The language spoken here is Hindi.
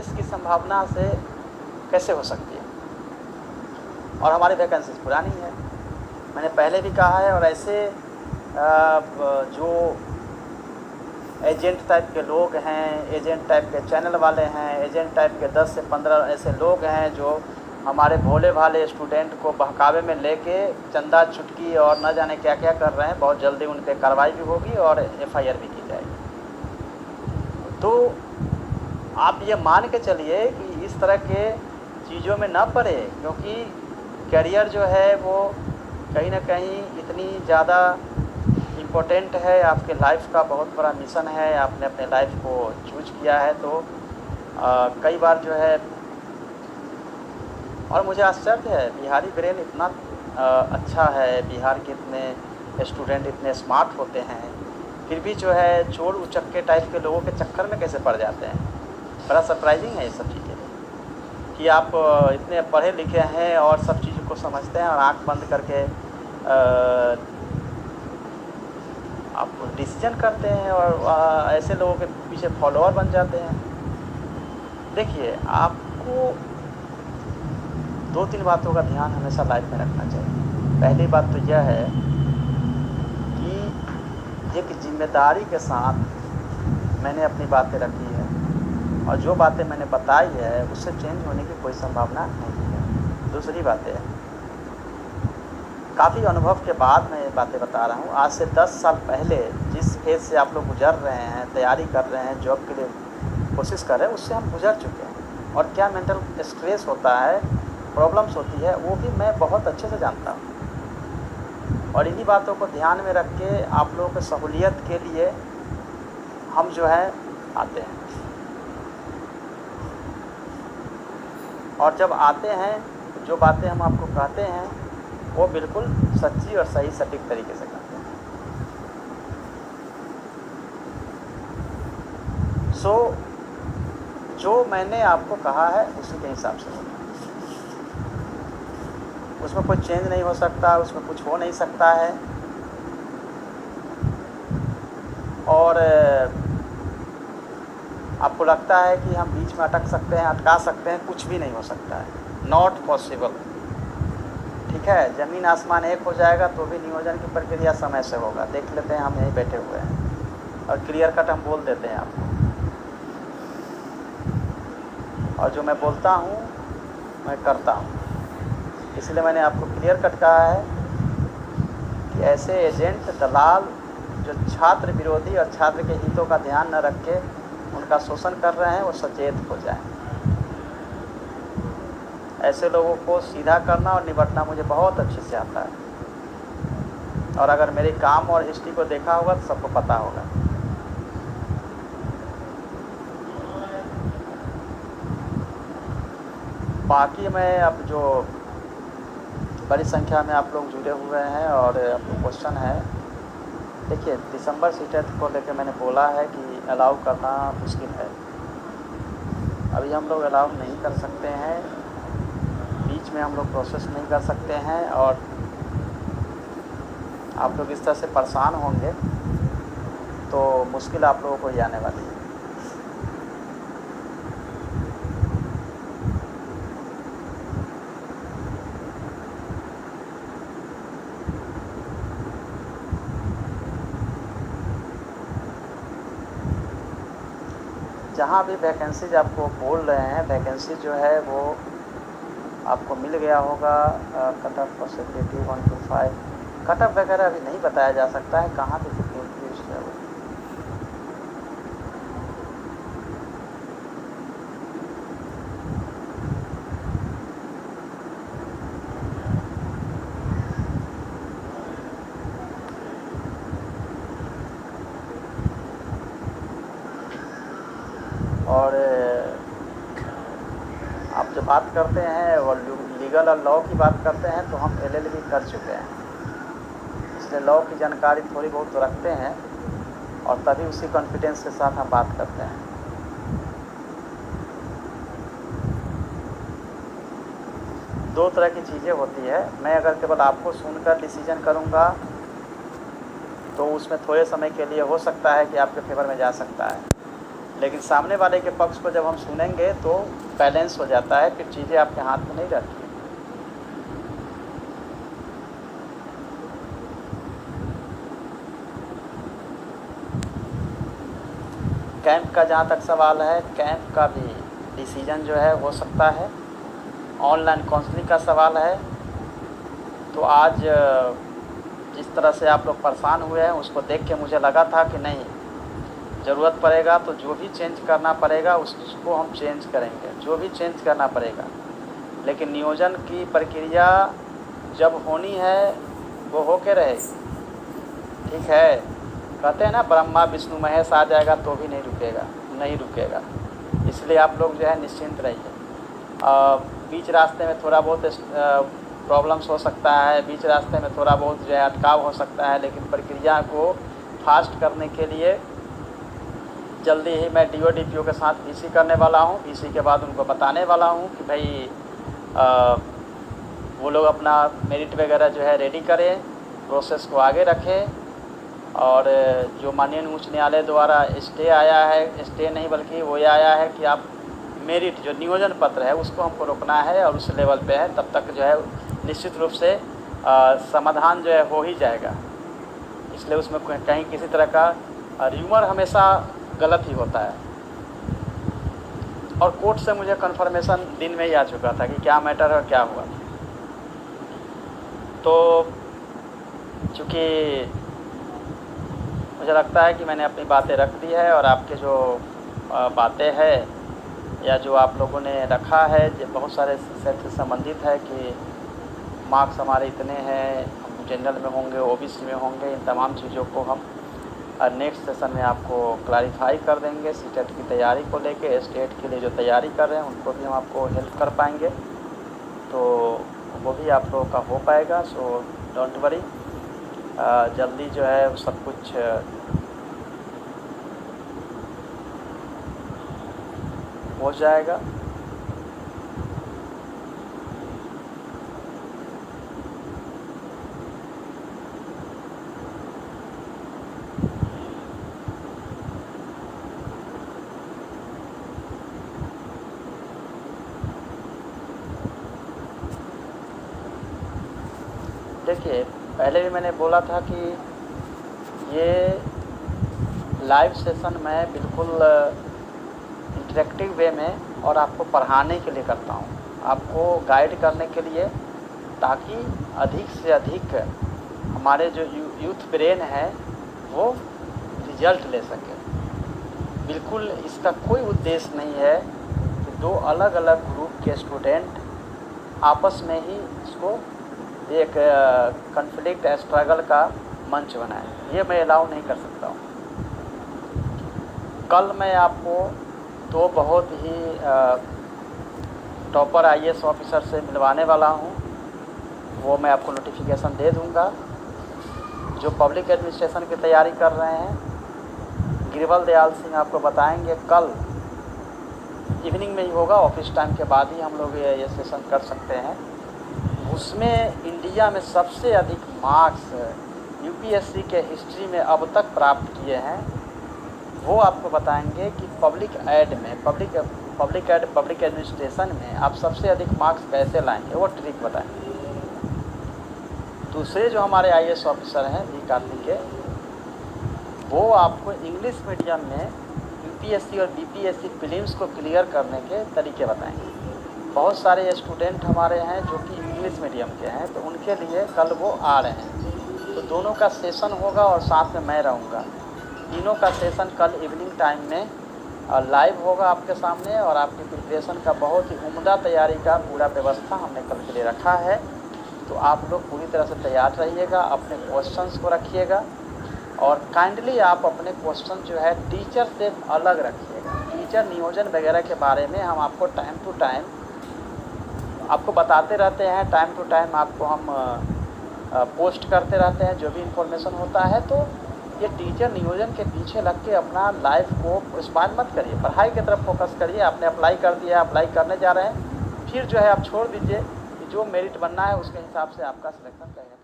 सक्सेस की संभावना से कैसे हो सकती है, और हमारी वैकेंसीज पुरानी है। मैंने पहले भी कहा है, और ऐसे जो एजेंट टाइप के लोग हैं, एजेंट टाइप के चैनल वाले हैं, एजेंट टाइप के 10 से 15 ऐसे लोग हैं जो हमारे भोले भाले स्टूडेंट को बहकावे में लेके चंदा चुटकी और न जाने क्या क्या कर रहे हैं। बहुत जल्दी उन पर कार्रवाई भी होगी और FIR भी की जाएगी। तो आप ये मान के चलिए कि इस तरह के चीज़ों में ना पड़े, क्योंकि करियर जो है वो कहीं ना कहीं इतनी ज़्यादा इम्पोर्टेंट है, आपके लाइफ का बहुत बड़ा मिशन है, आपने अपने लाइफ को चूज किया है। तो कई बार जो है, और मुझे आश्चर्य है, बिहारी ब्रेन इतना अच्छा है, बिहार के इतने स्टूडेंट इतने स्मार्ट होते हैं, फिर भी जो है चोर उचक्के टाइप के लोगों के चक्कर में कैसे पड़ जाते हैं। बड़ा सरप्राइजिंग है ये सब चीज़ें कि आप इतने पढ़े लिखे हैं और सब चीज़ों को समझते हैं, और आंख बंद करके आप डिसीजन करते हैं और ऐसे लोगों के पीछे फॉलोअर बन जाते हैं। देखिए, आपको 2-3 बातों का ध्यान हमेशा लाइफ में रखना चाहिए। पहली बात तो यह है कि एक जिम्मेदारी के साथ मैंने अपनी बातें रखी है, और जो बातें मैंने बताई है उससे चेंज होने की कोई संभावना नहीं है। दूसरी बात है, काफ़ी अनुभव के बाद मैं ये बातें बता रहा हूँ। आज से 10 साल पहले जिस फेज से आप लोग गुजर रहे हैं, तैयारी कर रहे हैं, जॉब के लिए कोशिश कर रहे हैं, उससे हम गुजर चुके हैं। और क्या मेंटल स्ट्रेस होता है, प्रॉब्लम्स होती है, वो भी मैं बहुत अच्छे से जानता हूँ। और इन्हीं बातों को ध्यान में रख के आप लोगों की सहूलियत के लिए हम जो है आते हैं। और जब आते हैं, जो बातें हम आपको कहते हैं वो बिल्कुल सच्ची और सही सटीक तरीके से कहते हैं। जो मैंने आपको कहा है उसी के हिसाब से होगा, उसमें कोई चेंज नहीं हो सकता, उसमें कुछ हो नहीं सकता है। और आपको लगता है कि हम बीच में अटक सकते हैं, अटका सकते हैं, कुछ भी नहीं हो सकता है। Not possible. ठीक है, ज़मीन आसमान एक हो जाएगा तो भी नियोजन की प्रक्रिया समय से होगा। देख लेते हैं, हम यहीं बैठे हुए हैं और क्लियर कट हम बोल देते हैं आपको। और जो मैं बोलता हूँ मैं करता हूँ, इसलिए मैंने आपको क्लियर कट कहा है कि ऐसे एजेंट दलाल जो छात्र विरोधी और छात्र के हितों का ध्यान न रख के उनका शोषण कर रहे हैं, वो सचेत हो जाएं। ऐसे लोगों को सीधा करना और निपटना मुझे बहुत अच्छे से आता है, और अगर मेरे काम और हिस्ट्री को देखा होगा तो सबको पता होगा। बाकी मैं अब जो बड़ी संख्या में आप लोग जुड़े हुए हैं और आपको क्वेश्चन है, देखिए दिसंबर सीटेट को लेकर मैंने बोला है कि अलाउ करना मुश्किल है। अभी हम लोग अलाउ नहीं कर सकते हैं, बीच में हम लोग प्रोसेस नहीं कर सकते हैं, और आप लोग इस तरह से परेशान होंगे तो मुश्किल आप लोगों को ही आने वाली है। जहाँ भी वैकेंसीज आपको बोल रहे हैं, वैकेंसी जो है वो आपको मिल गया होगा। Cut off possibility 1 to 5, cut off वगैरह अभी नहीं बताया जा सकता है कहाँ पे कितनी इंक्रीज है वो। और आप जो बात करते हैं और लीगल और लॉ की बात करते हैं, तो हम LLB कर चुके हैं, इसलिए लॉ की जानकारी थोड़ी बहुत तो रखते हैं, और तभी उसी कॉन्फिडेंस के साथ हम बात करते हैं। दो तरह की चीज़ें होती है, मैं अगर केवल आपको सुनकर डिसीजन करूँगा तो उसमें थोड़े समय के लिए हो सकता है कि आपके फेवर में जा सकता है, लेकिन सामने वाले के पक्ष को जब हम सुनेंगे तो बैलेंस हो जाता है, फिर चीज़ें आपके हाथ में नहीं रहती। कैंप का जहाँ तक सवाल है, कैंप का भी डिसीजन जो है हो सकता है। ऑनलाइन काउंसलिंग का सवाल है, तो आज जिस तरह से आप लोग परेशान हुए हैं उसको देख के मुझे लगा था कि नहीं, ज़रूरत पड़ेगा तो जो भी चेंज करना पड़ेगा उसको हम चेंज करेंगे, जो भी चेंज करना पड़ेगा। लेकिन नियोजन की प्रक्रिया जब होनी है वो हो के रहेगी, ठीक है। कहते हैं ना, ब्रह्मा विष्णु महेश आ जाएगा तो भी नहीं रुकेगा। इसलिए आप लोग जो है निश्चिंत रहिए। बीच रास्ते में थोड़ा बहुत प्रॉब्लम्स हो सकता है, बीच रास्ते में थोड़ा बहुत जो है अटकाव हो सकता है, लेकिन प्रक्रिया को फास्ट करने के लिए जल्दी ही मैं DO DPO के साथ VC करने वाला हूँ। VC के बाद उनको बताने वाला हूँ कि भाई वो लोग अपना मेरिट वगैरह जो है रेडी करें, प्रोसेस को आगे रखें। और जो माननीय उच्च न्यायालय द्वारा स्टे आया है, स्टे नहीं बल्कि वो ये आया है कि आप मेरिट जो नियोजन पत्र है उसको हमको रोकना है और उस लेवल पे है, तब तक जो है निश्चित रूप से समाधान जो है हो ही जाएगा। इसलिए उसमें कहीं किसी तरह का र्यूमर हमेशा गलत ही होता है। और कोर्ट से मुझे कन्फर्मेशन दिन में ही आ चुका था कि क्या मैटर है और क्या हुआ। तो चूँकि मुझे लगता है कि मैंने अपनी बातें रख दी है, और आपके जो बातें हैं या जो आप लोगों ने रखा है जो बहुत सारे सेट से संबंधित है कि मार्क्स हमारे इतने हैं, हम जनरल में होंगे, OBC में होंगे, इन तमाम चीज़ों को हम नेक्स्ट सेशन में आपको क्लैरिफाई कर देंगे। CTET की तैयारी को लेके, स्टेट के लिए जो तैयारी कर रहे हैं उनको भी हम आपको हेल्प कर पाएंगे, तो वो भी आप लोगों का हो पाएगा। सो डोंट वरी, जल्दी जो है सब कुछ हो जाएगा। देखिए, पहले भी मैंने बोला था कि ये लाइव सेशन मैं बिल्कुल इंटरेक्टिव वे में और आपको पढ़ाने के लिए करता हूँ, आपको गाइड करने के लिए, ताकि अधिक से अधिक हमारे जो यूथ ब्रेन है वो रिजल्ट ले सके। बिल्कुल इसका कोई उद्देश्य नहीं है कि दो अलग अलग ग्रुप के स्टूडेंट आपस में ही इसको एक कॉन्फ्लिक्ट स्ट्रगल का मंच बनाए, ये मैं अलाउ नहीं कर सकता हूँ। कल मैं आपको दो बहुत ही टॉपर IAS ऑफिसर से मिलवाने वाला हूँ, वो मैं आपको नोटिफिकेशन दे दूँगा। जो पब्लिक एडमिनिस्ट्रेशन की तैयारी कर रहे हैं, गिरिवल दयाल सिंह आपको बताएंगे। कल इवनिंग में ही होगा, ऑफिस टाइम के बाद ही हम लोग ये सेशन कर सकते हैं। उसमें इंडिया में सबसे अधिक मार्क्स UPSC के हिस्ट्री में अब तक प्राप्त किए हैं, वो आपको बताएंगे कि पब्लिक एडमिनिस्ट्रेशन में आप सबसे अधिक मार्क्स कैसे लाएंगे, वो ट्रिक बताएंगे। दूसरे जो हमारे IAS ऑफिसर हैं V कार्तिक के, वो आपको इंग्लिश मीडियम में UPSC और BPSC प्रीलिम्स को क्लियर करने के तरीके बताएंगे। बहुत सारे स्टूडेंट हमारे हैं जो कि इंग्लिश मीडियम के हैं, तो उनके लिए कल वो आ रहे हैं, तो दोनों का सेशन होगा और साथ में मैं रहूँगा। तीनों का सेशन कल इवनिंग टाइम में लाइव होगा आपके सामने, और आपकी प्रिपरेशन का बहुत ही उम्दा तैयारी का पूरा व्यवस्था हमने कल के लिए रखा है। तो आप लोग पूरी तरह से तैयार रहिएगा, अपने क्वेश्चंस को रखिएगा, और काइंडली आप अपने क्वेश्चन जो है टीचर से अलग रखिएगा। टीचर नियोजन वगैरह के बारे में हम आपको टाइम टू टाइम आपको बताते रहते हैं, टाइम टू टाइम आपको हम पोस्ट करते रहते हैं जो भी इंफॉर्मेशन होता है। तो ये टीचर नियोजन के पीछे लग के अपना लाइफ को स्पाइल मत करिए, पढ़ाई की तरफ फोकस करिए। आपने अप्लाई कर दिया है, अप्लाई करने जा रहे हैं, फिर जो है आप छोड़ दीजिए कि जो मेरिट बनना है उसके हिसाब से आपका सिलेक्शन करेंगे।